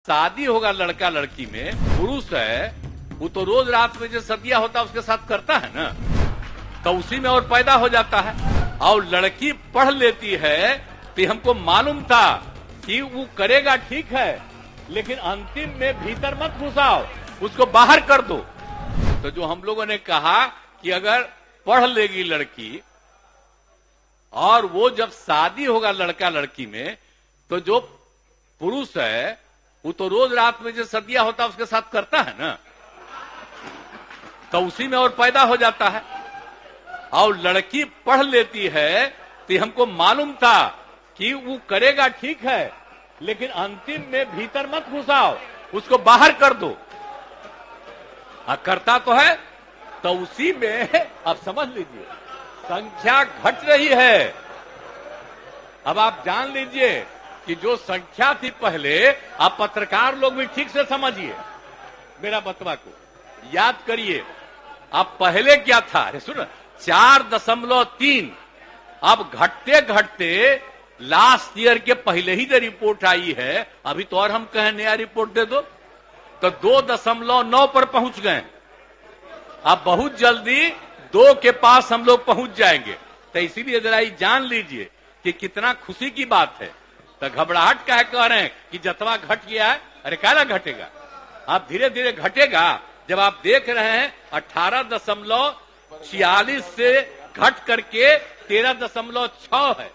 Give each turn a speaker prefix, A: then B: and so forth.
A: शादी होगा लड़का लड़की में, पुरुष है वो तो रोज रात में जो सदिया होता है उसके साथ करता है ना, तो उसी में और पैदा हो जाता है। और लड़की पढ़ लेती है तो हमको मालूम था कि वो करेगा ठीक है, लेकिन अंतिम में भीतर मत घुसाओ, उसको बाहर कर दो। तो जो हम लोगों ने कहा कि अगर पढ़ लेगी लड़की और वो जब शादी होगा लड़का लड़की में, तो जो पुरुष है वो तो रोज रात में जो सदिया होता है उसके साथ करता है ना, तो उसी में और पैदा हो जाता है। और लड़की पढ़ लेती है तो हमको मालूम था कि वो करेगा ठीक है, लेकिन अंतिम में भीतर मत घुसाओ, उसको बाहर कर दो। करता तो है, तो उसी में अब समझ लीजिए संख्या घट रही है। अब आप जान लीजिए कि जो संख्या थी पहले, आप पत्रकार लोग भी ठीक से समझिए मेरा बतवा को, याद करिए। अब पहले क्या था, अरे सुनो, 4.3, अब घटते घटते लास्ट ईयर के पहले ही जो रिपोर्ट आई है, अभी तो और हम कहें नया रिपोर्ट दे दो, तो 2.9 पर पहुंच गए। अब बहुत जल्दी 2 के पास हम लोग पहुंच जाएंगे। तो इसीलिए जरा ये जान लीजिए कि कितना खुशी की बात है। तो घबराहट क्या कह रहे हैं कि जतवा घट गया है, अरे काला घटेगा, आप धीरे धीरे घटेगा। जब आप देख रहे हैं 18.46 से घट करके 13.6 है,